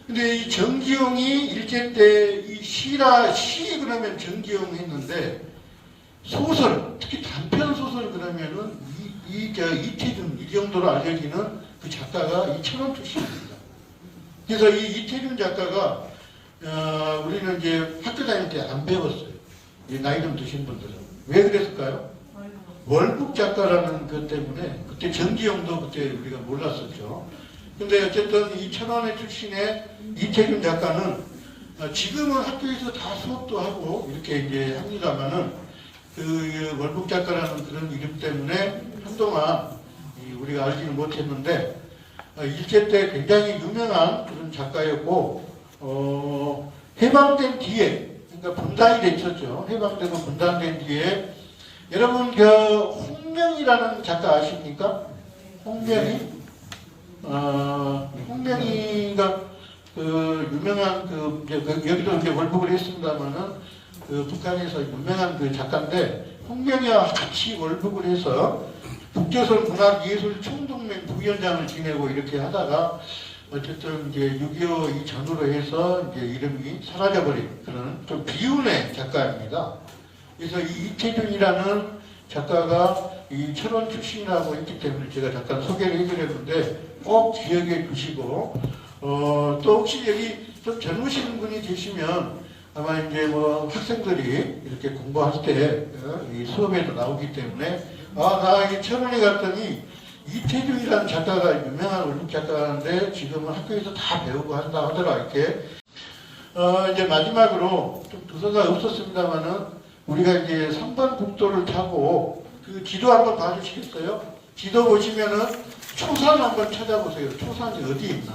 근데 이 정기용이 일제 때 이 시 그러면 정기용 했는데 소설, 특히 단편 소설 그러면은 이태준 이 정도로 알려지는 그 작가가 이 천원 출신입니다. 그래서 이 이태준 작가가 우리는 이제 학교 다닐 때 안 배웠어요. 나이 좀 드신 분들은. 왜 그랬을까요? 월북 작가라는 것 때문에 그때 정기용도 그때 우리가 몰랐었죠. 근데 어쨌든 이 천안의 출신의 이태준 작가는 지금은 학교에서 다 수업도 하고 이렇게 이제 합니다만은 그 월북 작가라는 그런 이름 때문에 한동안 우리가 알지는 못했는데 일제 때 굉장히 유명한 그런 작가였고 해방된 뒤에 그러니까 분단이 됐었죠. 해방되고 분단된 뒤에 여러분 그 홍명이라는 작가 아십니까? 홍명이 홍명이가 그 유명한 여기도 이제 월북을 했습니다만은 그 북한에서 유명한 그 작가인데 홍명이와 같이 월북을 해서 북조선 문학예술 총동맹 부위원장을 지내고 이렇게 하다가 어쨌든 이제 6.25 이전으로 해서 이제 이름이 사라져버린 그런 좀 비운의 작가입니다. 그래서 이 이태준이라는 작가가 이 철원 출신이라고 했기 때문에 제가 잠깐 소개를 해드렸는데 꼭 기억해 주시고 또 혹시 여기 좀 젊으신 분이 계시면 아마 이제 뭐 학생들이 이렇게 공부할 때 이 수업에도 나오기 때문에 나 이 철원에 갔더니 이태준이라는 작가가 유명한 월북 작가인데 지금은 학교에서 다 배우고 한다 하더라 이렇게 이제 마지막으로 좀 도서가 없었습니다만은 우리가 이제 3번 국도를 타고 그 지도 한번 봐주시겠어요? 지도 보시면은 초산 한번 찾아보세요. 초산이 어디 있나?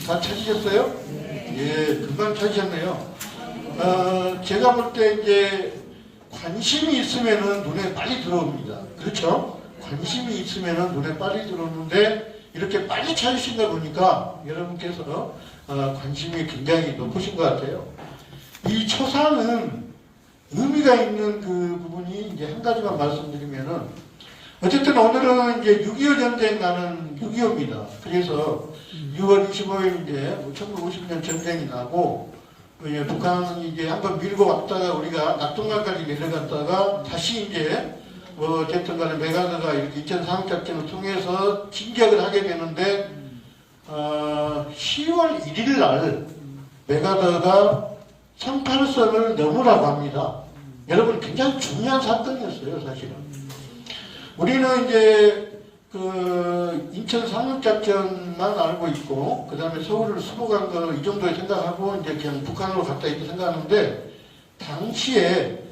다 찾으셨어요? 예, 금방 찾으셨네요. 제가 볼 때 이제 관심이 있으면은 눈에 빨리 들어옵니다. 그렇죠? 관심이 있으면은 눈에 빨리 들어오는데 이렇게 빨리 찾으신다 보니까 여러분께서 관심이 굉장히 높으신 것 같아요. 이 초산은 의미가 있는 그 부분이 이제 한 가지만 말씀드리면은 어쨌든 오늘은 이제 6.25 전쟁 나는 6.25입니다. 그래서 6월 25일 이제 1950년 전쟁이 나고 북한이 이제 한번 밀고 왔다가 우리가 낙동강까지 내려갔다가 다시 이제 어쨌든 간에 메가더가 이렇게 인천 상륙작전을 통해서 진격을 하게 되는데 10월 1일 날 메가더가 38선을 넘으라고 합니다. 여러분 굉장히 중요한 사건이었어요, 사실은. 우리는 이제 그 인천 상륙작전만 알고 있고 그 다음에 서울을 수복한 거 이 정도에 생각하고 이제 그냥 북한으로 갔다 이렇게 생각하는데 당시에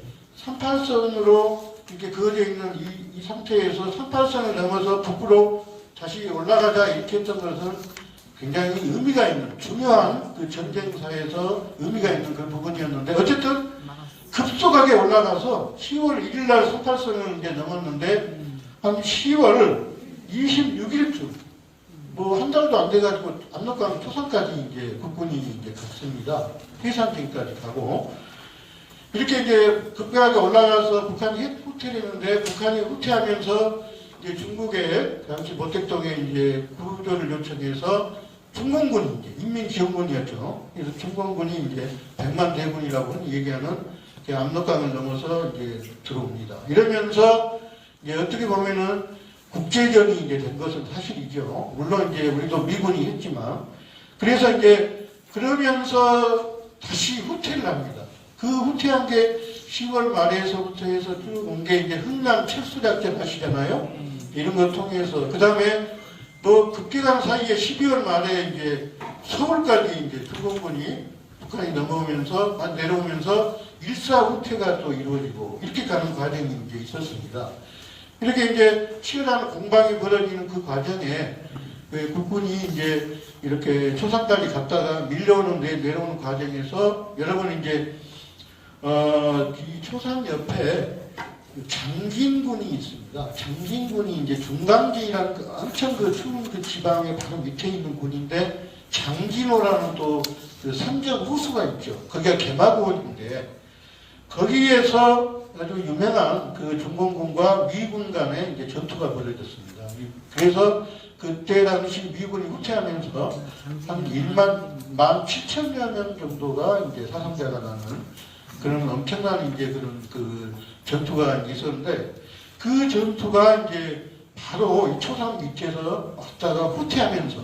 38선으로 이렇게 그어져 있는 이 상태에서 38선을 넘어서 북으로 다시 올라가자 이렇게 했던 것은 굉장히 의미가 있는 중요한 그 전쟁사에서 의미가 있는 그런 부분이었는데 어쨌든 급속하게 올라가서 10월 1일 날 38선을 이제 넘었는데 한 10월 26일쯤 뭐 한 달도 안 돼가지고 압록강 초산까지 이제 국군이 이제 갔습니다. 해상전까지 가고 이렇게 이제 급격하게 올라가서 북한이 후퇴했는데 북한이 후퇴하면서 이제 중국의 당시 모택동에 이제 구조를 요청해서 중공군이 이제 인민지원군이었죠. 그래서 중공군이 이제 100만 대군이라고 얘기하는 압록강을 넘어서 이제 들어옵니다. 이러면서 이제 어떻게 보면은 국제전이 이제 된 것은 사실이죠. 물론 이제 우리도 미군이 했지만 그래서 이제 그러면서 다시 후퇴를 합니다. 그 후퇴한 게 10월 말에서부터 해서 쭉 온 게 이제 흥남 철수작전 하시잖아요. 이런 걸 통해서 그 다음에 또 급격한 사이에 12월 말에 이제 서울까지 이제 중공군이 북한이 넘어오면서 내려오면서 일사 후퇴가 또 이루어지고 이렇게 가는 과정이 이제 있었습니다. 이렇게 이제 치열한 공방이 벌어지는 그 과정에 국군이 이제 이렇게 초산까지 갔다가 밀려오는 내려오는 과정에서 여러분 이제 이 초산 옆에 장진군이 있습니다. 장진군이 이제 중강진이라는 그 엄청 그 추운 그 지방의 바로 밑에 있는 군인데 장진호라는 또그 삼정 호수가 있죠. 거기가 개마고원인데 거기에서 아주 유명한 그 중공군과 미군 간의 이제 전투가 벌어졌습니다. 그래서 그때 당시 미군이 후퇴하면서 한 17,000여 명 정도가 이제 사상자가 나는 그런 엄청난 이제 그런 그 전투가 있었는데 그 전투가 이제 바로 이 초상 밑에서 왔다가 후퇴하면서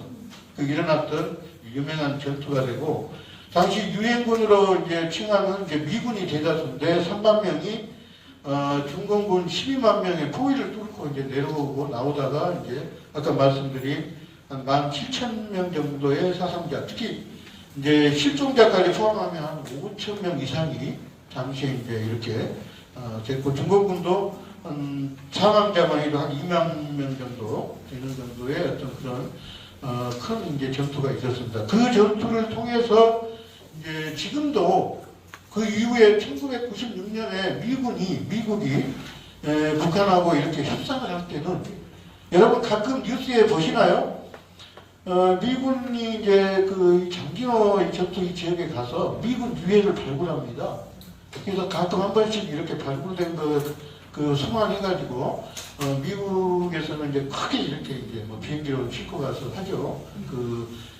그 일어났던 유명한 전투가 되고 당시 유엔군으로 이제 칭하는 이제 미군이 대다수인데 3만 명이 중공군 12만 명의 포위를 뚫고 이제 내려오고 나오다가 이제 아까 말씀드린 한 17,000명 정도의 사상자, 특히 이제 실종자까지 포함하면 한 5,000명 이상이 당시에 이제 이렇게 됐고 중공군도 사망자만 해도 한 2만 명 정도 되는 정도의 어떤 그런 큰 이제 전투가 있었습니다. 그 전투를 통해서 이제 지금도 그 이후에 1996년에 미국이 북한하고 이렇게 협상을 할 때는 여러분 가끔 뉴스에 보시나요? 미군이 이제 그 장진호 전투 지역에 가서 미군 유해를 발굴합니다. 그래서 가끔 한 번씩 이렇게 발굴된 그 수만해가지고 미국에서는 이제 크게 이렇게 이제 뭐 비행기로 싣고 가서 하죠.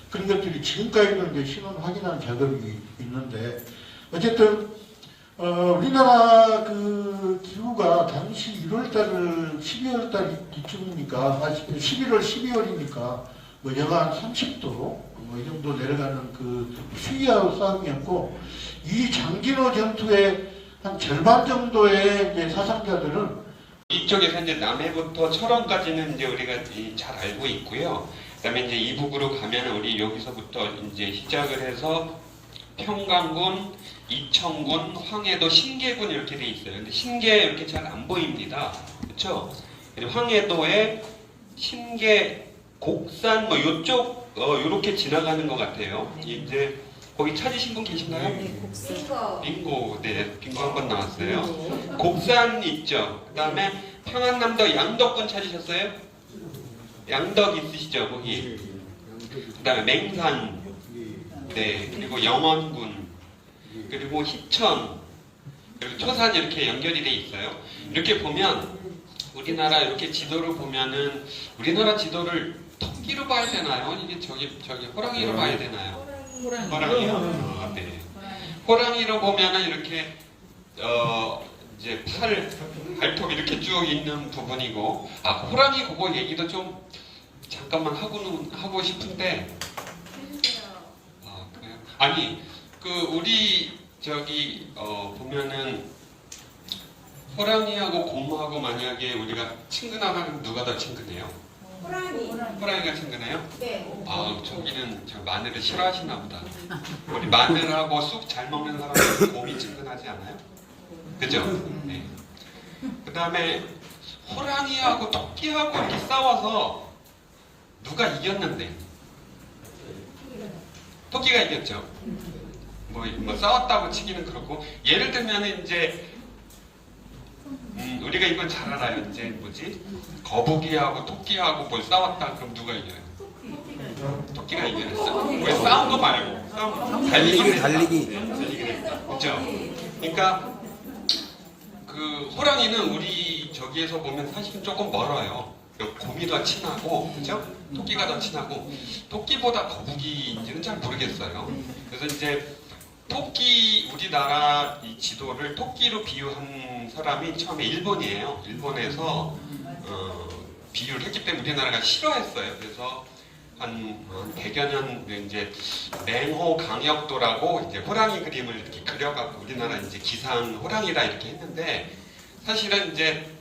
그런 것들이 지금까지도 이제 신원 확인하는 작업이 있는데 어쨌든 우리나라 그 기후가 당시 1월달, 12월달 이쯤이니까 11월, 12월이니까 뭐 영하 30도 뭐 이 정도 내려가는 그 추위하고 싸움이었고 이 장진호 전투의 한 절반 정도의 이제 사상자들은 이쪽에서 이제 남해부터 철원까지는 이제 우리가 잘 알고 있고요. 그다음에 이제 이북으로 가면 우리 여기서부터 이제 시작을 해서 평강군, 이천군, 황해도, 신계군 이렇게 돼 있어요. 근데 신계 이렇게 잘 안 보입니다. 그렇죠? 황해도에 신계, 곡산 뭐 요쪽 요렇게 지나가는 것 같아요. 이제 거기 찾으신 분 계신가요? 빙고, 네, 빙고 한 번 나왔어요. 곡산 있죠. 그 다음에 평안남도 양덕군 찾으셨어요? 양덕 있으시죠, 거기. 그 다음에 맹산, 네, 그리고 영원군, 그리고 희천, 그리고 초산 이렇게 연결이 돼 있어요. 이렇게 보면 우리나라 이렇게 지도를 보면은 우리나라 지도를 토끼로 봐야 되나요? 이게 저기 호랑이로 봐야 되나요? 호랑이요? 네. 호랑이로 보면은 이렇게 이제 발톱 이렇게 쭉 있는 부분이고 호랑이 그거 얘기도 좀 잠깐만 하고 싶은데 그래요? 아니 우리 저기 보면은 호랑이하고 곰하고 만약에 우리가 친근하면 누가 더 친근해요? 호랑이가 친근해요? 네. 저기는 저 마늘을 싫어하시나 보다. 우리 마늘하고 쑥 잘 먹는 사람은 곰이 친근하지 않아요? 그죠? 네. 그 다음에 호랑이하고 토끼하고 이렇게 싸워서 누가 이겼는데? 토끼가 이겼죠. 뭐 싸웠다고 치기는 그렇고 예를 들면 이제 우리가 이건 잘 알아요. 이제 뭐지? 거북이하고 토끼하고 뭘 싸웠다 그럼 누가 이겨요? 토끼가 이겼어. 왜 싸운 거 말고 달리기. 그죠? 그러니까 그 호랑이는 우리 저기에서 보면 사실은 조금 멀어요. 곰이 더 친하고, 그죠? 토끼가 더 친하고, 토끼보다 거북이인지는 잘 모르겠어요. 그래서 이제 우리나라 이 지도를 토끼로 비유한 사람이 처음에 일본이에요. 일본에서 비유를 했기 때문에 우리나라가 싫어했어요. 그래서 한 100여 년 이제 맹호 강역도라고 이제 호랑이 그림을 이렇게 그려갖고 우리나라 이제 기상 호랑이라 이렇게 했는데 사실은 이제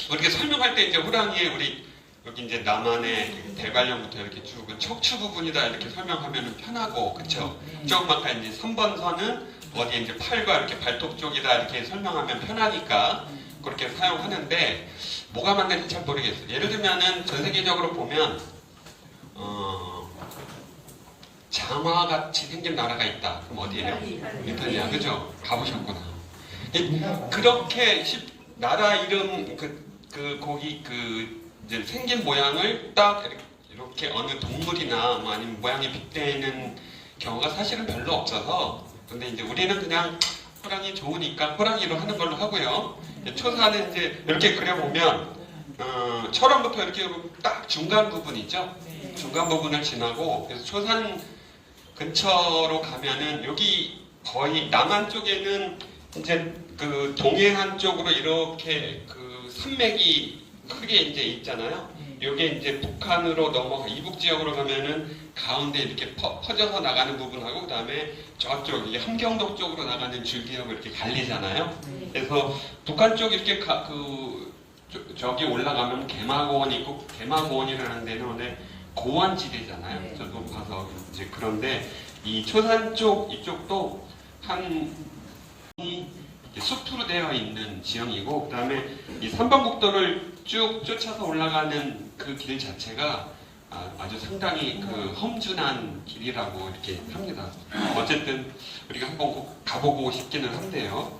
우리가 설명할 때 이제 호랑이의 우리 여기 이제 남한의 대관령부터 이렇게 쭉 척추 부분이다 이렇게 설명하면 편하고 그쵸? 조그맣게 이제 3번 선은 어디 이제 팔과 이렇게 발톱 쪽이다 이렇게 설명하면 편하니까 그렇게 사용하는데 뭐가 맞는지 잘 모르겠어요. 예를 들면은 전 세계적으로 보면 장화같이 생긴 나라가 있다. 그럼 어디예요? 이탈리아, 그죠? 가보셨구나. 그렇게 나라 이름 거기 이제 생긴 모양을 딱 이렇게 어느 동물이나 뭐 아니면 모양이 빗대는 경우가 사실은 별로 없어서, 근데 이제 우리는 그냥 호랑이 좋으니까 호랑이로 하는 걸로 하고요. 초산은 이제 이렇게 그려보면 철원부터 이렇게 딱 중간 부분이죠. 중간 부분을 지나고, 그래서 초산 근처로 가면은 여기 거의 남한 쪽에는 이제 그 동해안 쪽으로 이렇게 그 산맥이 크게 이제 있잖아요. 요게 이제 북한으로 넘어가 이북 지역으로 가면은 가운데 이렇게 퍼져서 나가는 부분하고, 그 다음에 저쪽 이게 함경도 쪽으로 나가는 줄기하고 이렇게 갈리잖아요. 그래서 북한 쪽 이렇게 저기 올라가면 개마고원이 있고, 개마고원이라는 데는 원래 고원지대잖아요. 저도 가서 이제 그런데 이 초산 쪽 이쪽도 한 숲으로 되어 있는 지형이고, 그 다음에 이 삼방국도를 쭉 쫓아서 올라가는 그 길 자체가 아주 상당히 그 험준한 길이라고 이렇게 합니다. 어쨌든 우리가 한번 꼭 가보고 싶기는 한데요.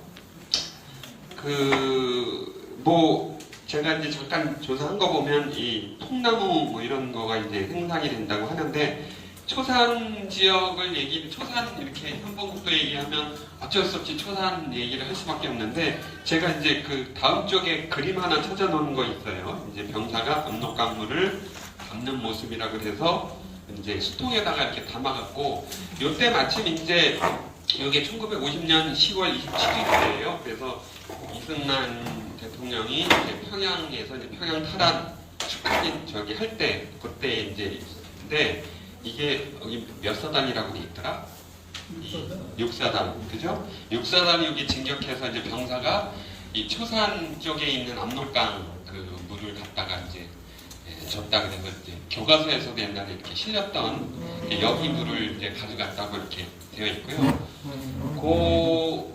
뭐 제가 이제 잠깐 조사한 거 보면 이 통나무 뭐 이런 거가 이제 생산이 된다고 하는데, 초산 지역을 초산 이렇게 삼봉국도 얘기하면 어쩔 수 없이 초산 얘기를 할 수밖에 없는데, 제가 이제 그 다음 쪽에 그림 하나 찾아놓은 거 있어요. 이제 병사가 압록강물을 담는 모습이라 그래서 이제 수통에다가 이렇게 담아갖고, 요때 마침 이제 이게 1950년 10월 27일이에요. 그래서 이승만 대통령이 이제 평양에서 이제 평양 탈환 축하인 저기 할 때, 그때 이제 있었는데, 이게 여기 몇 사단이라고 돼 있더라? 6사단, 그죠? 6사단이 여기 진격해서 이제 병사가 이 초산 쪽에 있는 압록강 그 물을 갖다가 이제 줬다 그래서 이제 교과서에서도 옛날에 이렇게 실렸던 여기 물을 이제 가져갔다고 이렇게 되어 있고요.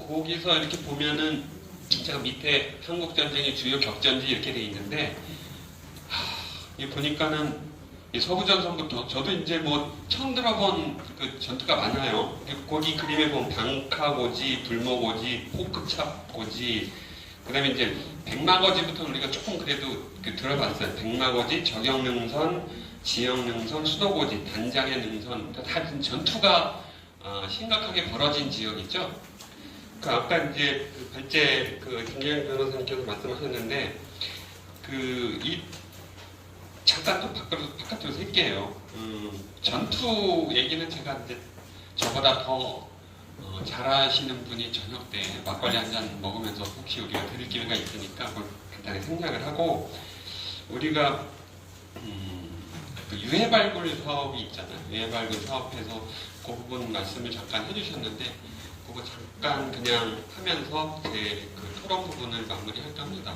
거기서 이렇게 보면은 제가 밑에 한국 전쟁의 주요 격전지 이렇게 돼 있는데, 이 보니까는 이 서부전선부터 저도 이제 뭐 처음 들어본 그 전투가 많아요. 거기 그림에 보면 방카고지, 불모고지, 포크찹고지, 그다음에 이제 백마고지부터 우리가 조금 그래도 들어봤어요. 백마고지, 적영능선, 지영능선, 수도고지, 단장의 능선, 다 전투가 심각하게 벌어진 지역이죠. 아까 이제 발제 김재영 변호사님께서 말씀하셨는데, 잠깐 또 바깥으로 셀게요. 전투 얘기는 제가 이제 저보다 더 잘하시는 분이 저녁 때 막걸리 한 잔 먹으면서 혹시 우리가 들을 기회가 있으니까 그걸 간단히 생략을 하고, 우리가 그 유해 발굴 사업이 있잖아요. 유해 발굴 사업에서 그 부분 말씀을 잠깐 해주셨는데, 그거 잠깐 그냥 하면서 제 그 토론 부분을 마무리할까 합니다.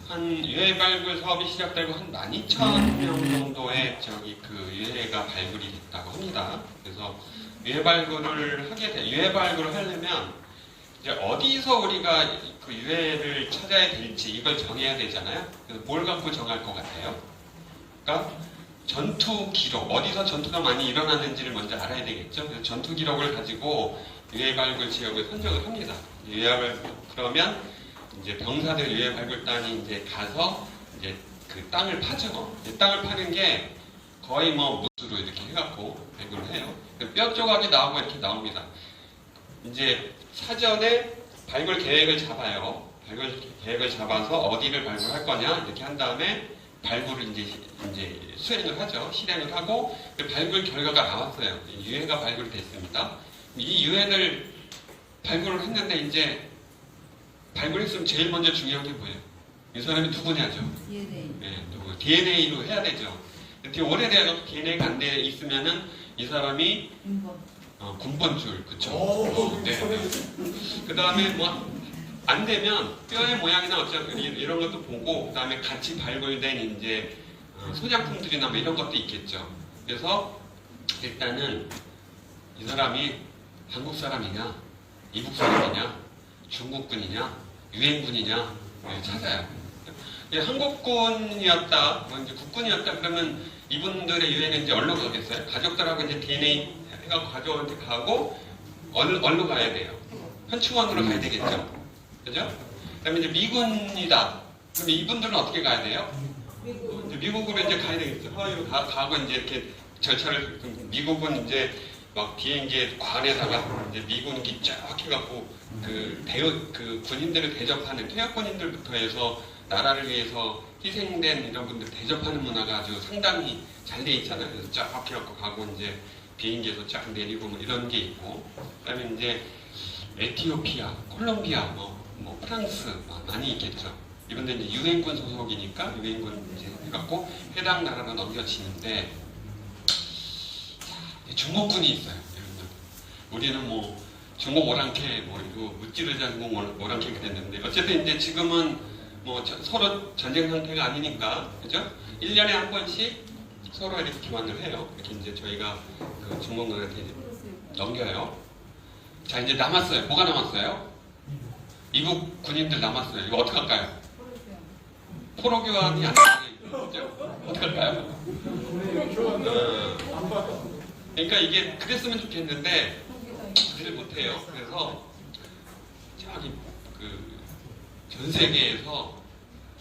한 유해 발굴 사업이 시작되고 한 12,000명 정도의 그 유해가 발굴이 됐다고 합니다. 그래서 유해 발굴을 하려면 이제 어디서 우리가 그 유해를 찾아야 될지 이걸 정해야 되잖아요. 그래서 뭘 갖고 정할 것 같아요? 그러니까 전투 기록, 어디서 전투가 많이 일어났는지를 먼저 알아야 되겠죠. 그래서 전투 기록을 가지고 유해 발굴 지역을 선정을 합니다. 그러면 이제 병사들 유해 발굴단이 이제 가서 이제 그 땅을 파죠. 땅을 파는 게 거의 뭐 무수로 이렇게 해갖고 발굴을 해요. 뼈 조각이 나오고 이렇게 나옵니다. 이제 사전에 발굴 계획을 잡아요. 발굴 계획을 잡아서 어디를 발굴할 거냐 이렇게 한 다음에 발굴을 이제 수행을 하죠. 실행을 하고 발굴 결과가 나왔어요. 유해가 발굴됐습니다. 이 유해를 발굴을 했는데 이제 발굴했으면 제일 먼저 중요한 게 뭐예요? 이 사람이 누구냐죠. DNA. 네, 누구? DNA로 해야 되죠. 오래돼서 DNA가 안 돼 있으면은 이 사람이 군번줄, 그쵸? 네. 그 다음에 뭐 안 되면 뼈의 모양이나 어쩌고 이런 것도 보고, 그 다음에 같이 발굴된 이제 소장품들이나 뭐 이런 것도 있겠죠. 그래서 일단은 이 사람이 한국 사람이냐, 이북 사람이냐, 중국군이냐, 유엔군이냐 찾아요. 한국군이었다, 뭐 이제 국군이었다 그러면 이분들의 유해는 이제 어디로 가겠어요? 가족들하고 이제 DNA 해갖고 가족한테 가고 어디로 가야 돼요? 현충원으로 가야 되겠죠. 그죠? 그 다음에 이제 미군이다. 그럼 이분들은 어떻게 가야 돼요? 이제 미국으로 이제 가야 되겠죠. 하와이로 가고 이제 이렇게 절차를 미국은 이제 막 비행기에 관에다가 이제 미군기 쫙 해갖고 그 군인들을 대접하는 퇴역군인들부터 해서 나라를 위해서 희생된 이런 분들 대접하는 문화가 아주 상당히 잘 돼 있잖아요. 그래서 쫙 해갖고 가고 이제 비행기에서 쫙 내리고 뭐 이런 게 있고, 그다음에 이제 에티오피아, 콜롬비아, 뭐 프랑스 많이 있겠죠. 이분들 이제 유엔군 소속이니까 유엔군 이제 해갖고 해당 나라로 넘겨지는데 중공군이 있어요. 우리는 뭐 중공 오랑캐 뭐 이거 무찌르자 중공 오랑캐 그랬는데 어쨌든 이제 지금은 뭐 서로 전쟁 상태가 아니니까 그죠? 1년에 한 번씩 서로 이렇게 교환을 해요. 이렇게 이제 저희가 그 중공군한테 넘겨요. 자 이제 남았어요. 뭐가 남았어요? 이북 군인들 남았어요. 이거 어떡 할까요? 포로 교환이 안 돼요. 어떡 할까요? 그러니까 이게 그랬으면 좋겠는데 그를 못해요. 그래서 저기 전 세계에서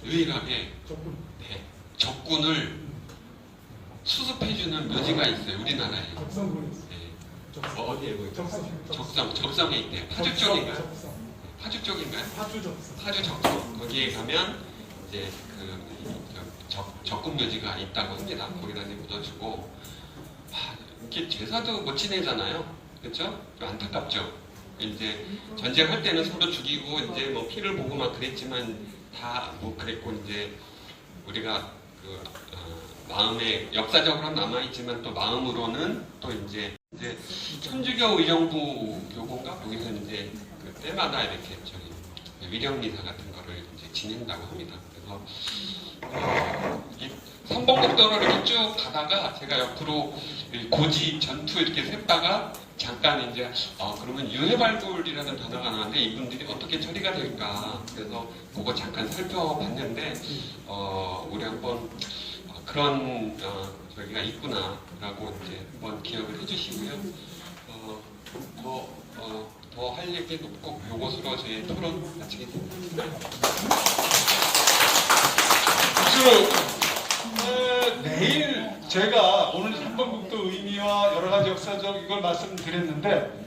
유일하게 적군을 수습해주는 묘지가 있어요. 우리나라에. 어디에 적성에 있대요. 파주 쪽인가요? 파주 쪽인가요? 파주 적성. 거기에 가면 이제 적군 묘지가 있다고 합니다. 거기다 이제 묻어주고 이렇게 제사도 못 지내잖아요. 그렇죠? 안타깝죠. 이제 전쟁할 때는 서로 죽이고 이제 뭐 피를 보고 막 그랬지만 다 뭐 그랬고 이제 우리가 마음에 역사적으로 남아있지만 또 마음으로는 또 이제 천주교 의정부 교구인가 거기서 이제 때마다 이렇게 위령리사 같은 거를 이제 지낸다고 합니다. 그래서 이 선봉국도를 이렇게 쭉 가다가 제가 옆으로 고지 전투 이렇게 셌다가 잠깐 이제 그러면 유해발굴이라는 단어가 나왔는데 이분들이 어떻게 처리가 될까 그래서 그거 잠깐 살펴봤는데 우리 한번 그런 저기가 있구나라고 이제 한번 기억을 해주시고요. 더 할 얘기는 없고 요것으로 제 토론 마치겠습니다. 내일 제가 오늘 3번국도 의미와 여러 가지 역사적 이걸 말씀드렸는데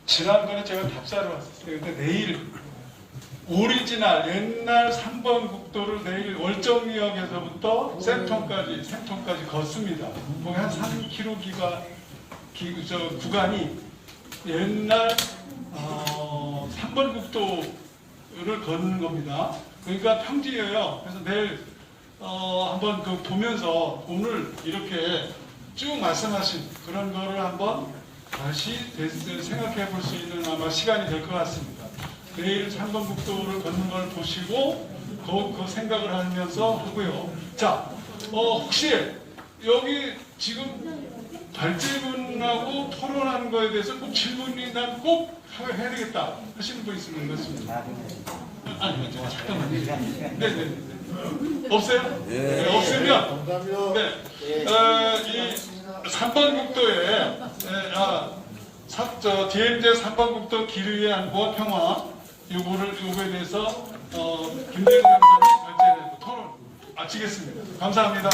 지난번에 제가 답사를 왔었어요. 근데 내일 오리지널 옛날 3번 국도를 내일 월정리역에서부터 센텀까지 걷습니다. 거기 한 3km 구간이 옛날 3번 국도를 걷는 겁니다. 그러니까 평지예요. 그래서 내일 한번 보면서 오늘 이렇게 쭉 말씀하신 그런 거를 한번 다시 생각해 볼 수 있는 아마 시간이 될 것 같습니다. 내일 3번 국도를 걷는 걸 보시고 그 생각을 하면서 하고요. 자, 혹시 여기 지금 발제분하고 토론한 거에 대해서 꼭 질문이 난 꼭 해야 되겠다 하시는 분 있으면 말씀입니다. 아니, 잠깐만요. 네네. 없어요? 네, 없으면 이 3번 국도에 DMZ 3번 국도 길 위의 안보와 평화 요거에 대해서 김대중 변호사님 발제되고 토론 마치겠습니다. 감사합니다.